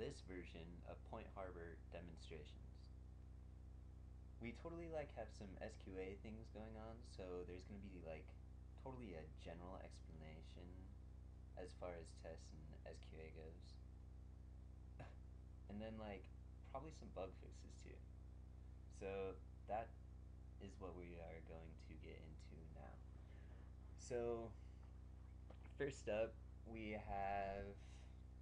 this version of PointHarbor demonstrations. We totally have some SQA things going on, so there's going to be totally a general explanation as far as tests and SQA goes. And then probably some bug fixes too. So that is what we are going to get into now. So first up, we have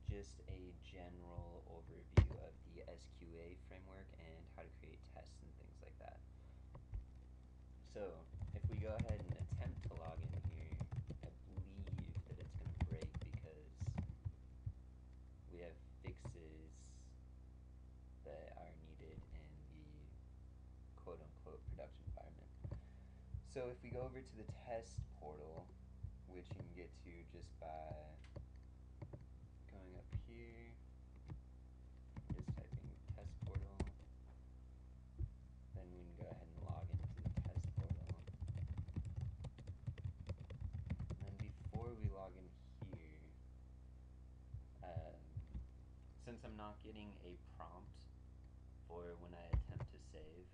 just a general overview of the SQA framework and how to create tests and things like that. So if we go ahead and attempt to log in here, I believe that it's going to break because we have fixes that are needed in the quote-unquote production environment. So if we go over to the test portal, which you can get to just by going up here, just typing test portal, then we can go ahead and log into the test portal. And then before we log in here, since I'm not getting a prompt for when I attempt to save,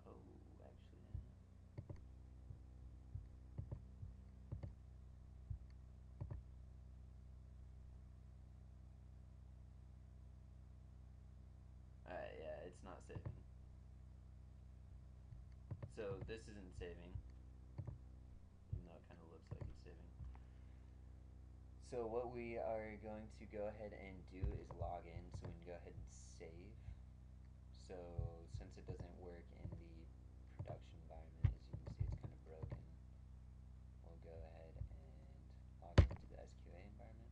actually, yeah, it's not saving. So this isn't saving, even though it kind of looks like it's saving. So what we are going to go ahead and do is log in so we can go ahead and save. So since it doesn't work in the production environment, as you can see it's kind of broken, we'll go ahead and log into the SQA environment.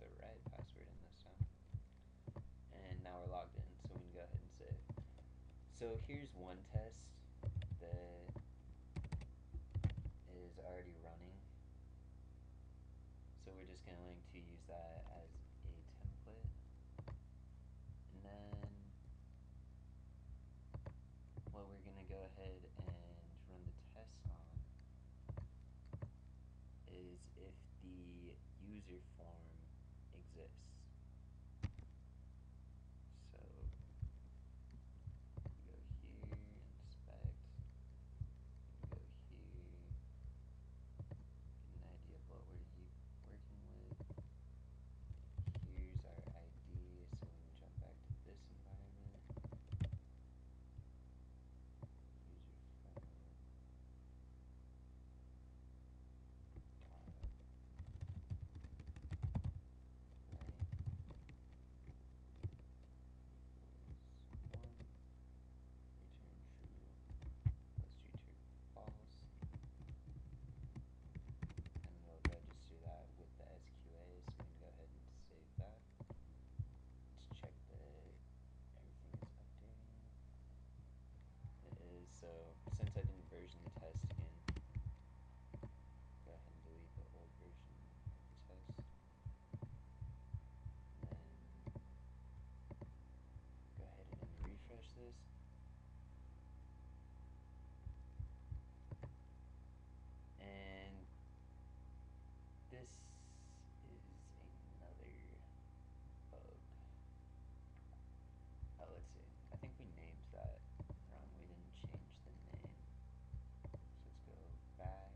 Put the right password in this time. And now we're logged in, so we can go ahead and save. So here's one test that is already running. So we're just going to use that as a template. And then what we're going to go ahead and run the tests on is if the user form exists. So go here, inspect, go here, get an idea of what we're working with. Here's our ID, so we can jump back to this environment. User form. That with the SQA, so we can go ahead and save that. Let's check that everything is updating. It is. So since I didn't version the test again, go ahead and delete the old version of the test. And then go ahead and refresh this. And this is another bug. Oh, let's see. I think we named that wrong. We didn't change the name. So let's go back.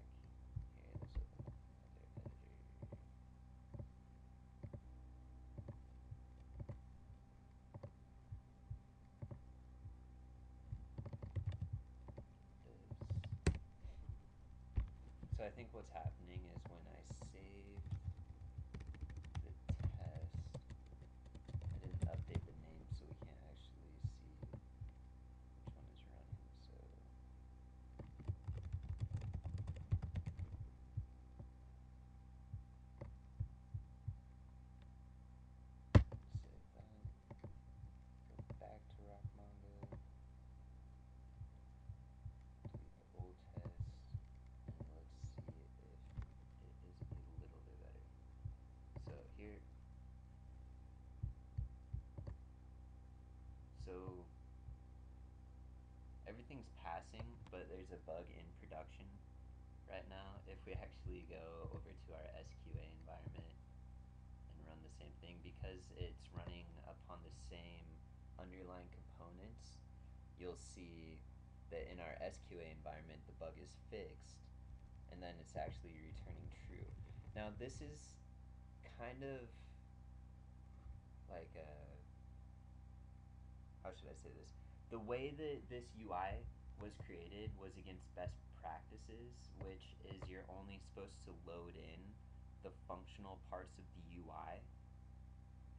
Here, let's open another editor. This. So I think what's happening is when I save the test, I didn't update the name, so we can't actually see which one is running. So save that. Go back to RockMongo. Delete the old test, and let's see if it everything's passing, but there's a bug in production right now. If we actually go over to our SQA environment and run the same thing, because it's running upon the same underlying components, you'll see that in our SQA environment the bug is fixed, and then it's actually returning true. Now this is kind of like a, how should I say this? The way that this UI was created was against best practices, which is you're only supposed to load in the functional parts of the UI,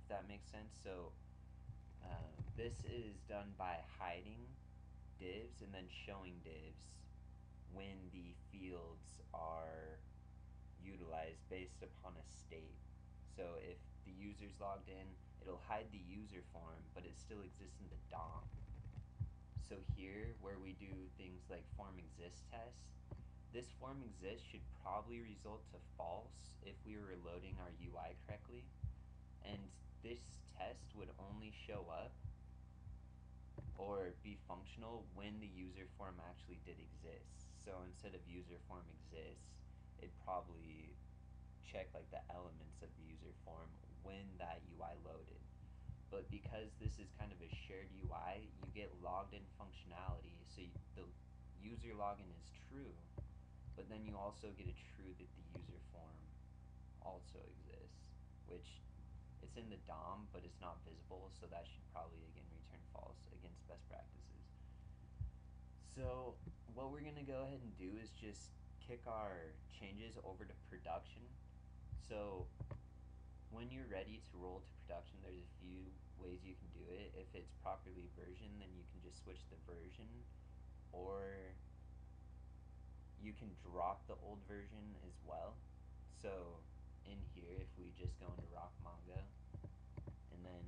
if that makes sense. So this is done by hiding divs and then showing divs when the fields are utilized based upon a state. So if the user's logged in, it'll hide the user form, but it still exists in the DOM. So here, where we do things like form exists test, this form exists should probably result to false if we were loading our UI correctly, and this test would only show up or be functional when the user form actually did exist. So instead of user form exists, it'd probably check like the elements of the user form when that UI loaded. But because this is kind of a shared UI, you get logged in functionality, so the user login is true, but then you also get a true that the user form also exists, which it's in the DOM, but it's not visible, so that should probably again return false against best practices. So what we're gonna go ahead and do is just kick our changes over to production. So when you're ready to roll to production, there's a few ways you can do it. If it's properly versioned, then you can just switch the version, or you can drop the old version as well. So in here, if we just go into rock manga and then